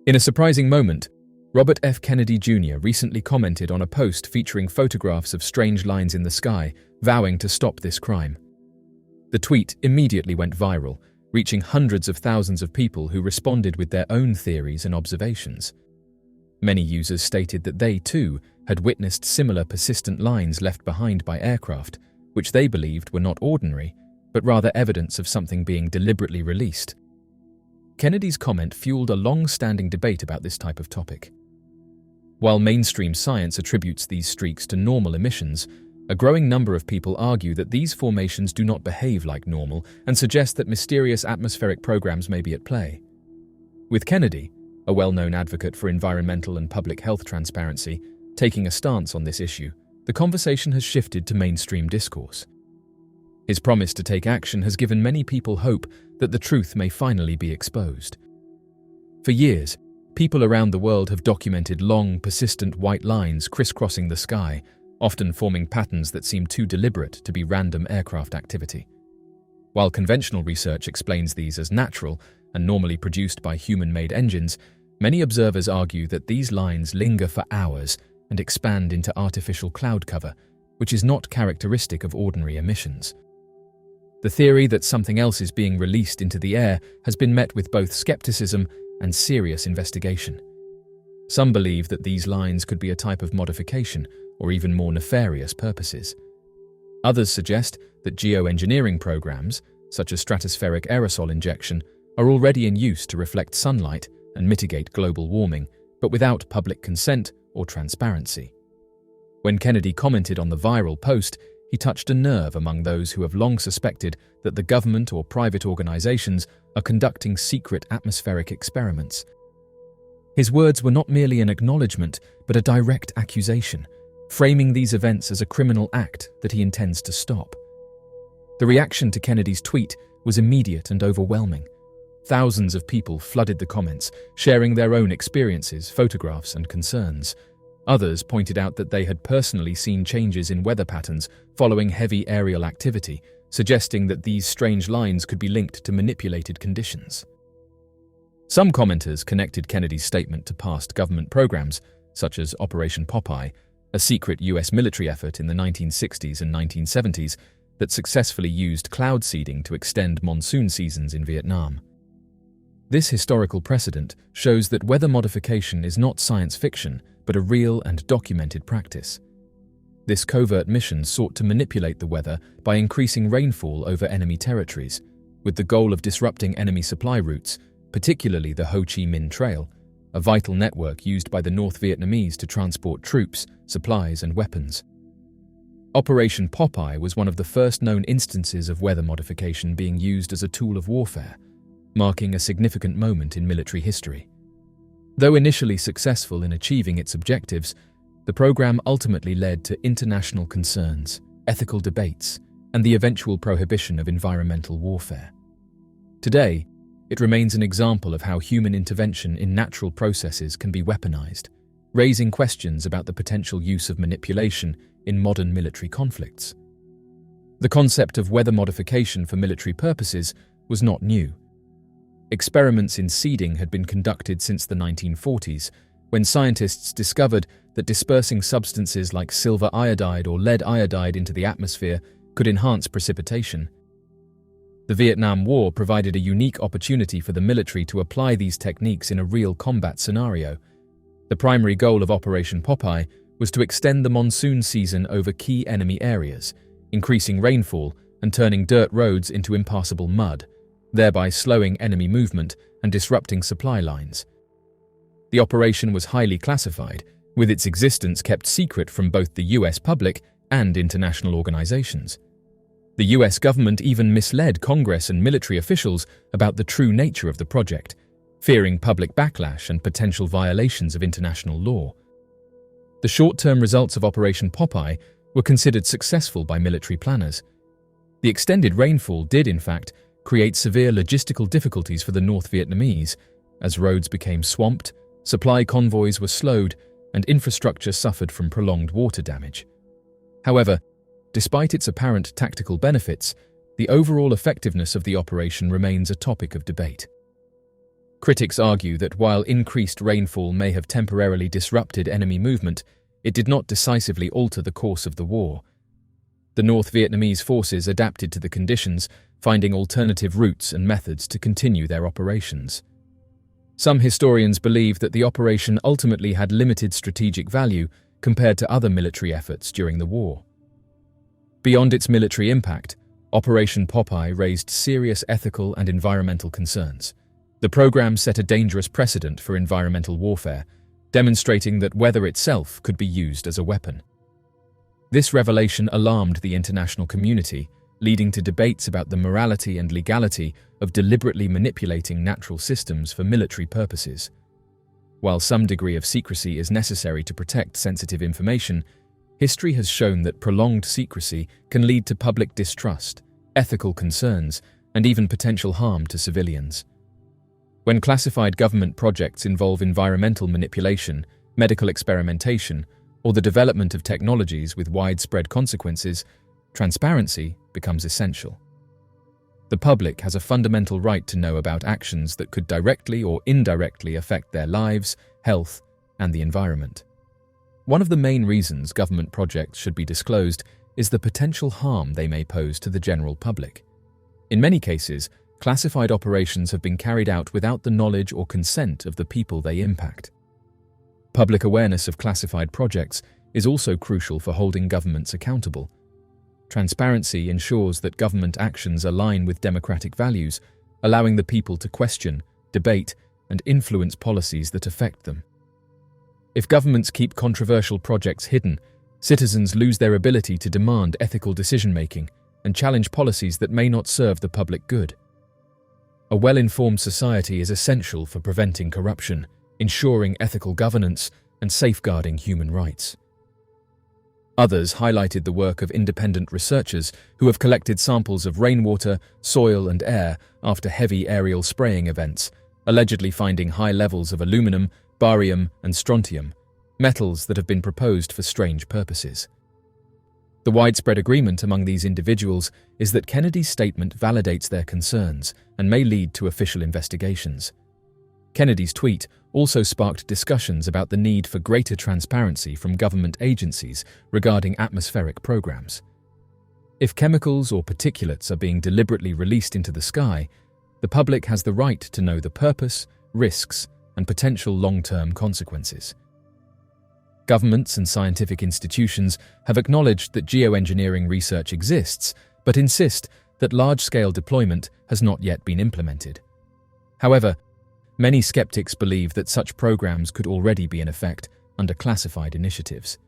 In a surprising moment, Robert F. Kennedy Jr. recently commented on a post featuring photographs of strange lines in the sky, vowing to stop this crime. The tweet immediately went viral, reaching hundreds of thousands of people who responded with their own theories and observations. Many users stated that they, too, had witnessed similar persistent lines left behind by aircraft, which they believed were not ordinary, but rather evidence of something being deliberately released. Kennedy's comment fueled a long-standing debate about this type of topic. While mainstream science attributes these streaks to normal emissions, a growing number of people argue that these formations do not behave like normal and suggest that mysterious atmospheric programs may be at play. With Kennedy, a well-known advocate for environmental and public health transparency, taking a stance on this issue, the conversation has shifted to mainstream discourse. His promise to take action has given many people hope that the truth may finally be exposed. For years, people around the world have documented long, persistent white lines crisscrossing the sky, often forming patterns that seem too deliberate to be random aircraft activity. While conventional research explains these as natural and normally produced by human-made engines, many observers argue that these lines linger for hours and expand into artificial cloud cover, which is not characteristic of ordinary emissions. The theory that something else is being released into the air has been met with both skepticism and serious investigation. Some believe that these lines could be a type of modification or even more nefarious purposes. Others suggest that geoengineering programs, such as stratospheric aerosol injection, are already in use to reflect sunlight and mitigate global warming, but without public consent or transparency. When Kennedy commented on the viral post, he touched a nerve among those who have long suspected that the government or private organizations are conducting secret atmospheric experiments. His words were not merely an acknowledgement, but a direct accusation, framing these events as a criminal act that he intends to stop. The reaction to Kennedy's tweet was immediate and overwhelming. Thousands of people flooded the comments, sharing their own experiences, photographs, and concerns. Others pointed out that they had personally seen changes in weather patterns following heavy aerial activity, suggesting that these strange lines could be linked to manipulated conditions. Some commenters connected Kennedy's statement to past government programs, such as Operation Popeye, a secret US military effort in the 1960s and 1970s that successfully used cloud seeding to extend monsoon seasons in Vietnam. This historical precedent shows that weather modification is not science fiction, but a real and documented practice. This covert mission sought to manipulate the weather by increasing rainfall over enemy territories, with the goal of disrupting enemy supply routes, particularly the Ho Chi Minh Trail, a vital network used by the North Vietnamese to transport troops, supplies, and weapons. Operation Popeye was one of the first known instances of weather modification being used as a tool of warfare, marking a significant moment in military history. Though initially successful in achieving its objectives, the program ultimately led to international concerns, ethical debates, and the eventual prohibition of environmental warfare. Today, it remains an example of how human intervention in natural processes can be weaponized, raising questions about the potential use of manipulation in modern military conflicts. The concept of weather modification for military purposes was not new. Experiments in seeding had been conducted since the 1940s, when scientists discovered that dispersing substances like silver iodide or lead iodide into the atmosphere could enhance precipitation. The Vietnam War provided a unique opportunity for the military to apply these techniques in a real combat scenario. The primary goal of Operation Popeye was to extend the monsoon season over key enemy areas, increasing rainfall and turning dirt roads into impassable mud, thereby slowing enemy movement and disrupting supply lines. The operation was highly classified, with its existence kept secret from both the US public and international organizations. The US government even misled Congress and military officials about the true nature of the project, fearing public backlash and potential violations of international law. The short-term results of Operation Popeye were considered successful by military planners. The extended rainfall did, in fact, create severe logistical difficulties for the North Vietnamese, as roads became swamped, supply convoys were slowed, and infrastructure suffered from prolonged water damage. However, despite its apparent tactical benefits, the overall effectiveness of the operation remains a topic of debate. Critics argue that while increased rainfall may have temporarily disrupted enemy movement, it did not decisively alter the course of the war. The North Vietnamese forces adapted to the conditions, finding alternative routes and methods to continue their operations. Some historians believe that the operation ultimately had limited strategic value compared to other military efforts during the war. Beyond its military impact, Operation Popeye raised serious ethical and environmental concerns. The program set a dangerous precedent for environmental warfare, demonstrating that weather itself could be used as a weapon. This revelation alarmed the international community, leading to debates about the morality and legality of deliberately manipulating natural systems for military purposes. While some degree of secrecy is necessary to protect sensitive information, history has shown that prolonged secrecy can lead to public distrust, ethical concerns, and even potential harm to civilians. When classified government projects involve environmental manipulation, medical experimentation, or the development of technologies with widespread consequences, transparency becomes essential. The public has a fundamental right to know about actions that could directly or indirectly affect their lives, health, and the environment. One of the main reasons government projects should be disclosed is the potential harm they may pose to the general public. In many cases, classified operations have been carried out without the knowledge or consent of the people they impact. Public awareness of classified projects is also crucial for holding governments accountable. Transparency ensures that government actions align with democratic values, allowing the people to question, debate, and influence policies that affect them. If governments keep controversial projects hidden, citizens lose their ability to demand ethical decision-making and challenge policies that may not serve the public good. A well-informed society is essential for preventing corruption, ensuring ethical governance, and safeguarding human rights. Others highlighted the work of independent researchers who have collected samples of rainwater, soil, and air after heavy aerial spraying events, allegedly finding high levels of aluminum, barium, and strontium, metals that have been proposed for strange purposes. The widespread agreement among these individuals is that Kennedy's statement validates their concerns and may lead to official investigations. Kennedy's tweet also sparked discussions about the need for greater transparency from government agencies regarding atmospheric programs. If chemicals or particulates are being deliberately released into the sky, the public has the right to know the purpose, risks, and potential long-term consequences. Governments and scientific institutions have acknowledged that geoengineering research exists, but insist that large-scale deployment has not yet been implemented. However, many skeptics believe that such programs could already be in effect under classified initiatives.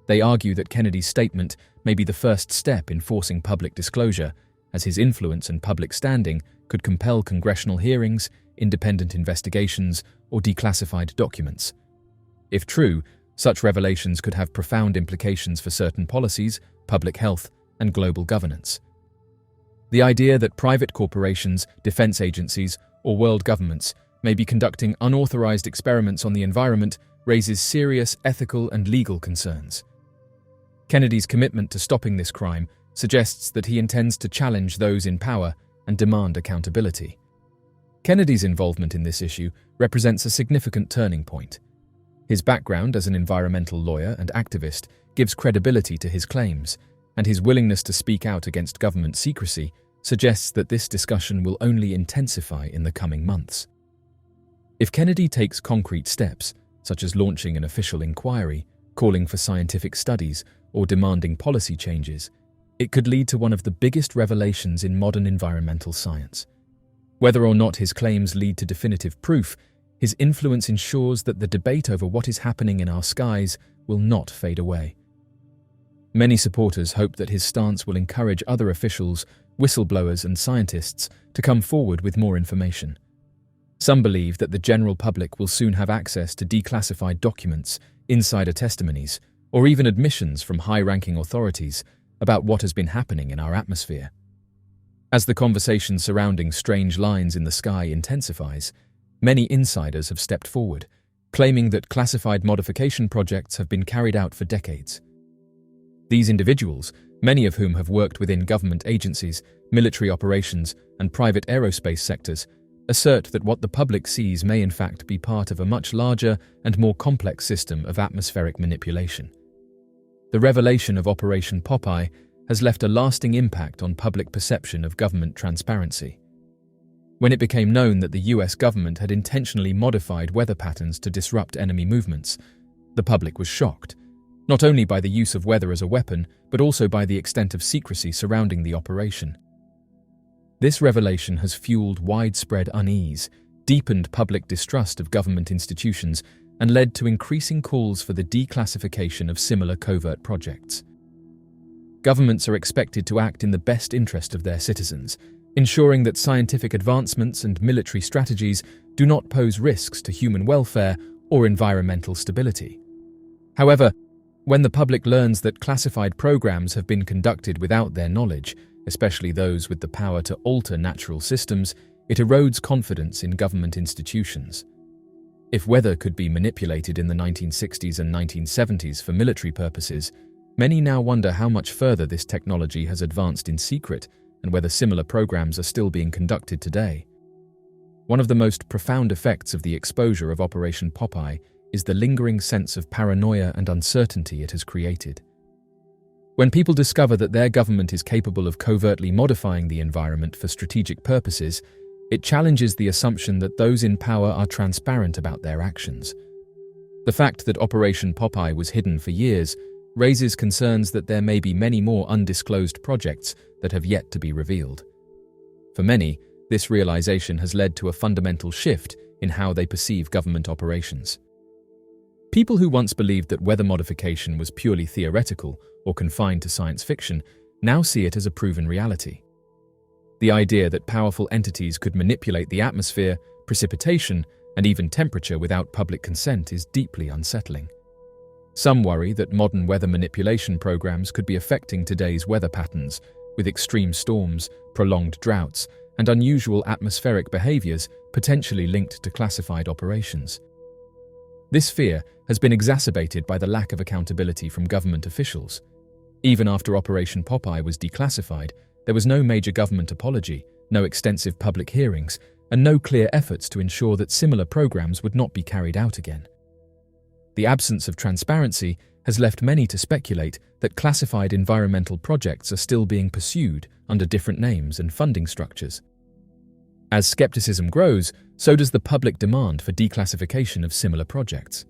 They argue that Kennedy's statement may be the first step in forcing public disclosure, as his influence and public standing could compel congressional hearings, independent investigations, or declassified documents. If true, such revelations could have profound implications for certain policies, public health, and global governance. The idea that private corporations, defense agencies, or world governments may be conducting unauthorized experiments on the environment raises serious ethical and legal concerns. Kennedy's commitment to stopping this crime suggests that he intends to challenge those in power and demand accountability. Kennedy's involvement in this issue represents a significant turning point. His background as an environmental lawyer and activist gives credibility to his claims, and his willingness to speak out against government secrecy suggests that this discussion will only intensify in the coming months. If Kennedy takes concrete steps, such as launching an official inquiry, calling for scientific studies, or demanding policy changes, it could lead to one of the biggest revelations in modern environmental science. Whether or not his claims lead to definitive proof, his influence ensures that the debate over what is happening in our skies will not fade away. Many supporters hope that his stance will encourage other officials, whistleblowers, and scientists to come forward with more information. Some believe that the general public will soon have access to declassified documents, insider testimonies, or even admissions from high-ranking authorities about what has been happening in our atmosphere. As the conversation surrounding strange lines in the sky intensifies, many insiders have stepped forward, claiming that classified modification projects have been carried out for decades. These individuals, many of whom have worked within government agencies, military operations, and private aerospace sectors, assert that what the public sees may in fact be part of a much larger and more complex system of atmospheric manipulation. The revelation of Operation Popeye has left a lasting impact on public perception of government transparency. When it became known that the US government had intentionally modified weather patterns to disrupt enemy movements, the public was shocked, not only by the use of weather as a weapon, but also by the extent of secrecy surrounding the operation. This revelation has fueled widespread unease, deepened public distrust of government institutions, and led to increasing calls for the declassification of similar covert projects. Governments are expected to act in the best interest of their citizens, ensuring that scientific advancements and military strategies do not pose risks to human welfare or environmental stability. However, when the public learns that classified programs have been conducted without their knowledge, especially those with the power to alter natural systems, it erodes confidence in government institutions. If weather could be manipulated in the 1960s and 1970s for military purposes, many now wonder how much further this technology has advanced in secret and whether similar programs are still being conducted today. One of the most profound effects of the exposure of Operation Popeye is the lingering sense of paranoia and uncertainty it has created. When people discover that their government is capable of covertly modifying the environment for strategic purposes, it challenges the assumption that those in power are transparent about their actions. The fact that Operation Popeye was hidden for years raises concerns that there may be many more undisclosed projects that have yet to be revealed. For many, this realization has led to a fundamental shift in how they perceive government operations. People who once believed that weather modification was purely theoretical or confined to science fiction now see it as a proven reality. The idea that powerful entities could manipulate the atmosphere, precipitation, and even temperature without public consent is deeply unsettling. Some worry that modern weather manipulation programs could be affecting today's weather patterns, with extreme storms, prolonged droughts, and unusual atmospheric behaviors potentially linked to classified operations. This fear has been exacerbated by the lack of accountability from government officials. Even after Operation Popeye was declassified, there was no major government apology, no extensive public hearings, and no clear efforts to ensure that similar programs would not be carried out again. The absence of transparency has left many to speculate that classified environmental projects are still being pursued under different names and funding structures. As skepticism grows, so does the public demand for declassification of similar projects.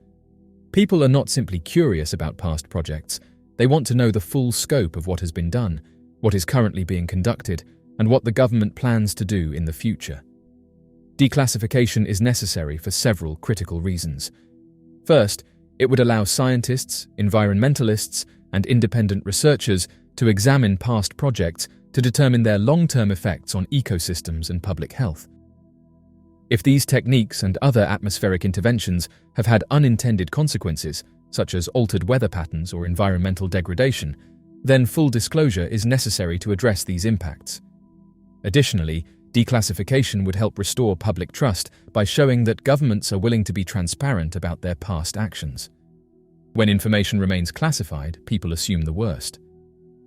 People are not simply curious about past projects, they want to know the full scope of what has been done, what is currently being conducted, and what the government plans to do in the future. Declassification is necessary for several critical reasons. First, it would allow scientists, environmentalists, and independent researchers to examine past projects to determine their long-term effects on ecosystems and public health. If these techniques and other atmospheric interventions have had unintended consequences, such as altered weather patterns or environmental degradation, then full disclosure is necessary to address these impacts. Additionally, declassification would help restore public trust by showing that governments are willing to be transparent about their past actions. When information remains classified, people assume the worst.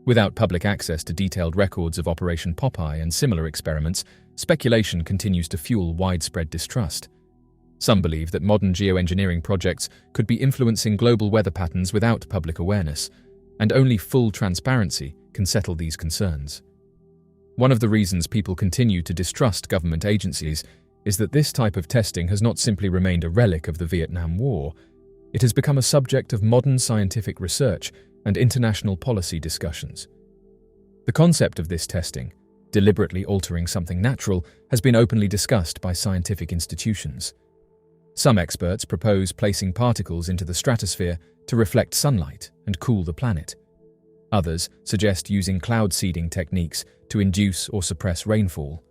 Without public access to detailed records of Operation Popeye and similar experiments, speculation continues to fuel widespread distrust. Some believe that modern geoengineering projects could be influencing global weather patterns without public awareness, and only full transparency can settle these concerns. One of the reasons people continue to distrust government agencies is that this type of testing has not simply remained a relic of the Vietnam War, it has become a subject of modern scientific research and international policy discussions. The concept of this testing, deliberately altering something natural, has been openly discussed by scientific institutions. Some experts propose placing particles into the stratosphere to reflect sunlight and cool the planet. Others suggest using cloud seeding techniques to induce or suppress rainfall.